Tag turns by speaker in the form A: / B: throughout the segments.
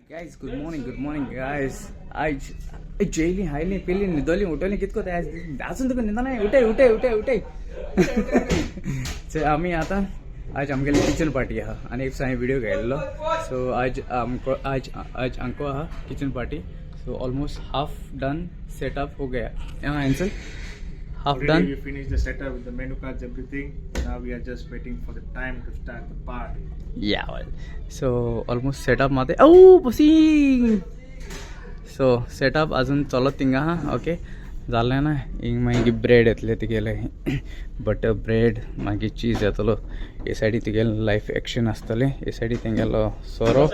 A: Guys, good morning guys. आज jelly highly पेली निदोली उठवली कितको ते आज अजून तुका निंदा नाही उठे सो आम्ही आता आज आमगेली किचन पार्टी आहा आणि एक साई व्हिडिओ घायलो सो आज आमको आहा kitchen party so almost half done setup हो गया यहाँ Anselm half
B: Already
A: done.
B: We finished the setup with the menu cards, everything. Now we are just waiting for the time to start the party.
A: Yeah, well, so almost setup मध्ये oh बसी so setup अजून चलत तिंगा हा okay झालं ना इंग मागी ब्रेड येतले तिगेले बटर ब्रेड मागी चीज येतलो ये साइडी तिगेले लाइफ एक्शन असतले ये साइडी तिंगेलो सोरो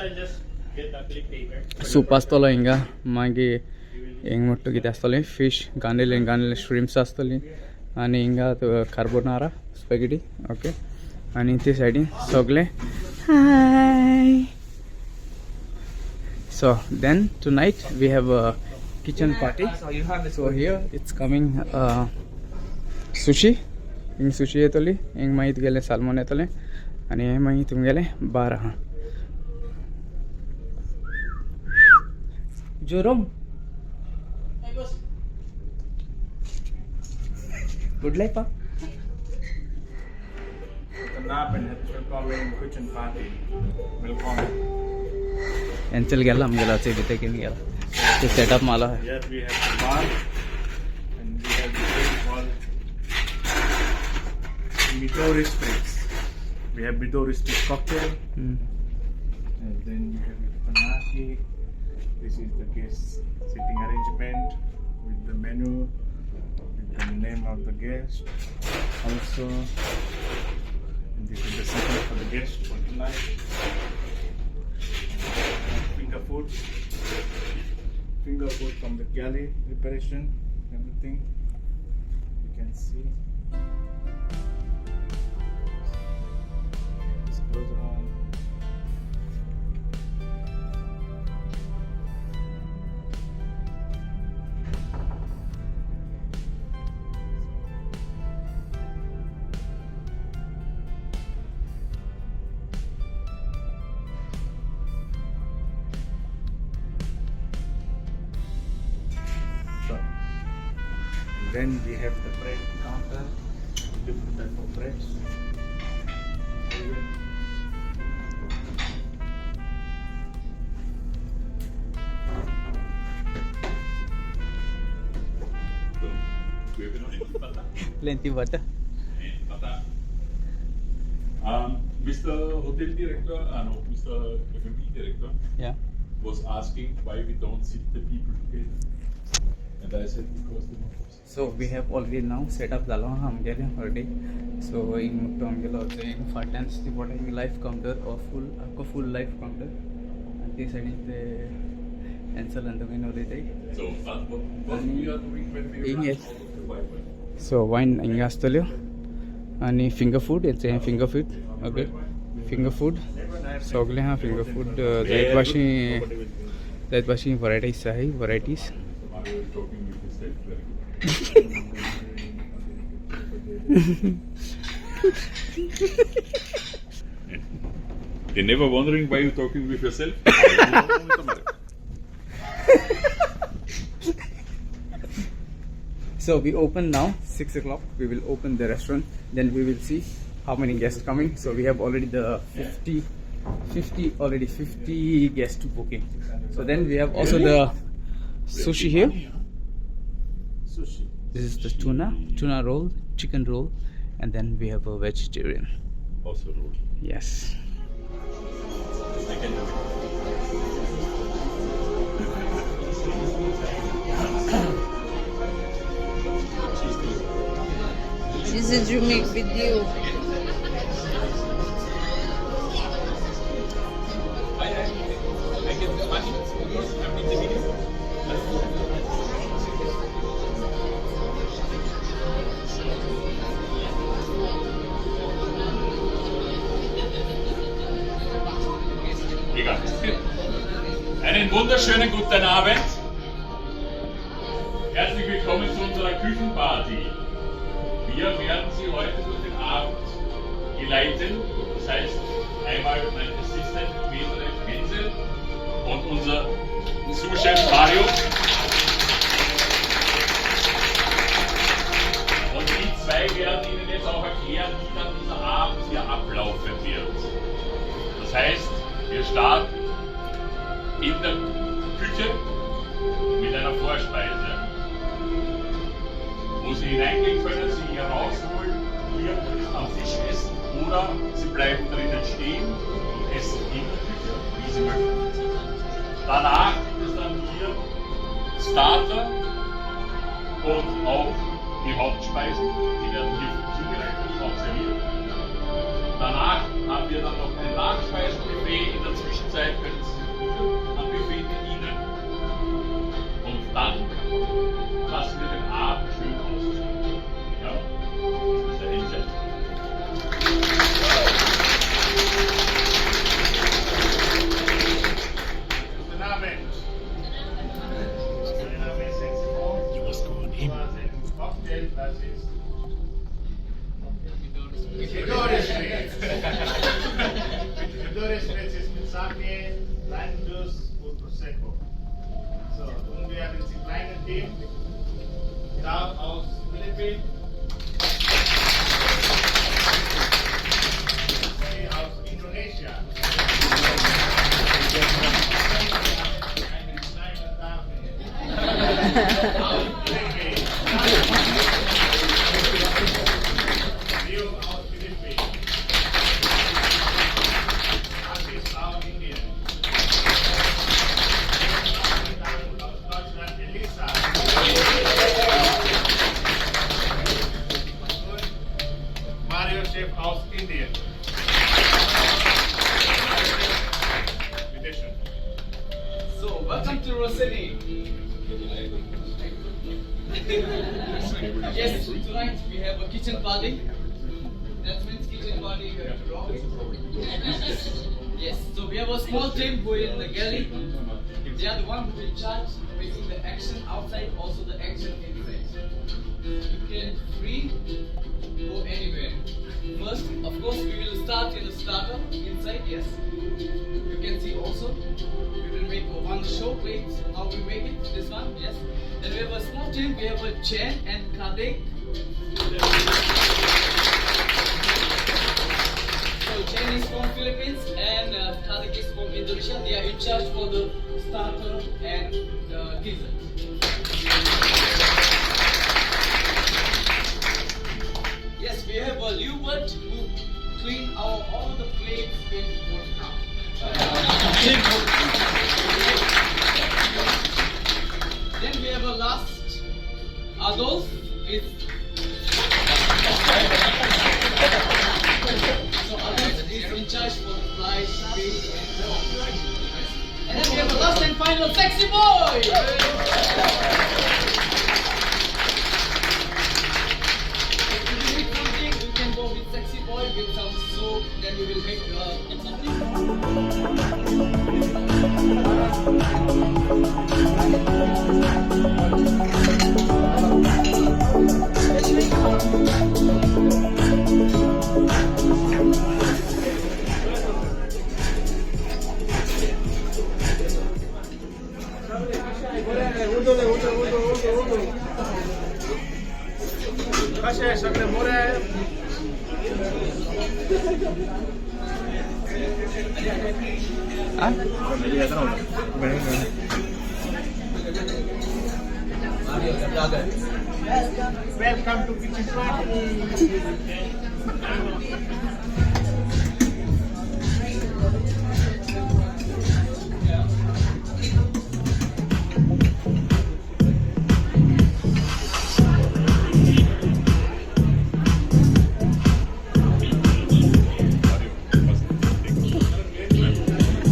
A: सूप असतलो इंगा मागी इंग मुट्टू किती असतले फिश गांडेले श्रिम्स असतली आणि इंगा कार्बोनारा स्पॅगेटी ओके आणि ते साइडी सगळे हाय so then tonight we have a kitchen party so here it's coming sushi ing sushi yetoli ing mahit gele salmon yetole ani mahit gele 12 Jerome hey boss good life pa
B: The nap and welcome kitchen party. Welcome.
A: यांचल गेला आमगेला तिथे की गेला ते setup मला
B: Here we have the bar and we have the drink called Midori Spritz. We have Midori Spritz cocktail and then you have the panaki. This is the guest sitting arrangement with the menu, with the name of the guest also. And this is the setup for the guest for tonight. Finger food from the galley preparation, everything you can see. This goes around. Then we have the bread counter, different type of breads.
A: plenty butter
C: Mr. Hotel Director, no, Mr. F&B Director
A: yeah
C: was asking why we don't sit the people together. And I said because they don't.
A: so we have already now set up झालो आमगेले already so ing मुट्टो आमगेलो होते ing फाटल्यान ती boat ing life counter or full life counter आणि ती side ते Anselm and दोन होते ते
C: So what we are doing when we
A: Ing
C: run
A: yes.
C: out of the Wi-Fi.
A: so wine ing असतल्यो आणि फिंगर फूड याचे finger food okay finger food सगळे हा फिंगर फूड जायत भाशी व्हरायटीज आहे varieties
C: I was talking with yourself very good. You're never wondering why you're talking with yourself?
A: So we open now 6 o'clock. We will open the restaurant. Then we will see how many guests coming. So we have already the 50 guests booking. So then we have also the sushi here.
B: Sushi.
A: This is the tuna roll, chicken roll, and then we have a vegetarian.
C: Also roll.
A: Yes.
C: I can do it.
D: This is you make video.
C: I get the money because I'm in the video. Egal. Einen wunderschönen guten Abend. Herzlich willkommen zu unserer Küchenparty. Wir werden Sie heute durch den Abend geleiten. Das heißt, einmal mein Assistent Peter Wenzel und unser Sous-Chef Mario. Und die zwei werden Ihnen jetzt auch erklären, wie dann dieser Abend hier ablaufen wird. Das heißt, wir starten in der Küche mit einer Vorspeise. Wo Sie hineingehen können, Sie hier rausholen, hier am Tisch essen oder Sie bleiben drinnen stehen und essen in der Küche, wie Sie möchten. Danach gibt es dann hier Starter und auch die Hauptspeisen, die werden hier zubereitet und auch serviert. Danach haben wir dann noch ein Nachspeisenbuffet. In der Zwischenzeit können Sie am Buffet bedienen. Und dann lassen wir den Abend schön ausklingen. Ja, das ist der Ende.
B: Guten Abend. Mein Name ist Sexy.
C: You must go on in.
B: Cocktail, das ist Midori Spritz. Midori Spritz ist mit Sake, Limejuice und Prosecco. So, und wir haben jetzt ein kleines Team, da aus Philippinen, aus Indonesia. Eine kleine Dame. Aus Philippinen. Rio aus Philippinen. Artist aus Indien. Aus Deutschland Elisa. Und Mario Chef aus Indien. Bitte schön.
A: So, welcome to Rossini. Yes, tonight we have a kitchen party. That means kitchen party we have to rock it. Yes, so we have a small team who is in the galley. They are the one who in charge making the action outside, also the action inside. You can free go anywhere. First, of course, we will start in the starter inside. Yes, you can see also. We will make one show plate. How we make it? This one, yes. Then we have a small team. We have a Chen and Kadek. So Chen is from Philippines and Kadek is from Indonesia. They are in charge for the starter and dessert. Yes, we have a Leopard who clean all the plates in workout. Then we have a last Adolf is so Adolf is in charge for the flight, fish, and then we have a last and final sexy boy. If you need something, you can go with sexy boy with some soup. Then we will make
B: Kasia, sable more. Welcome to kitchen party.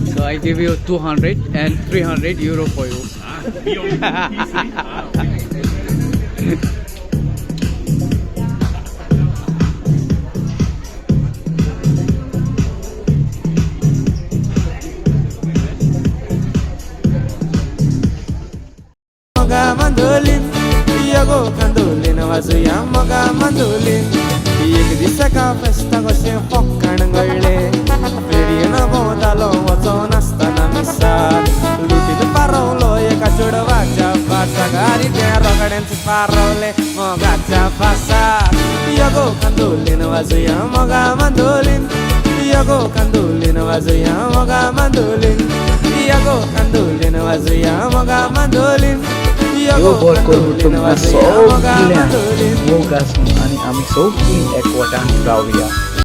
A: So I give you 200 and 300 euro for you.
E: Moga mandolin, Iago candolin, Vazuya Moga mandolin. एक दिसका फेस्ता कशें फक्कण गळ्ळे radian भोंवतालो वचोन आसतना पिसाद लुटीत पारवलो एका चोडवाच्या पाचागारी त्या रोगाड्यांचे पारवले मोगाच्या फासात यगो कांदोलीन वाजूया मोगा मांदोलीन यगो कांदोलीन वाजूया मोगा मांदोलीन यगो कांदोलीन वाजूया मोगा मांदोलीन
A: Yo buat korbutum so kalian moga semua ani ami so ekwatan Australia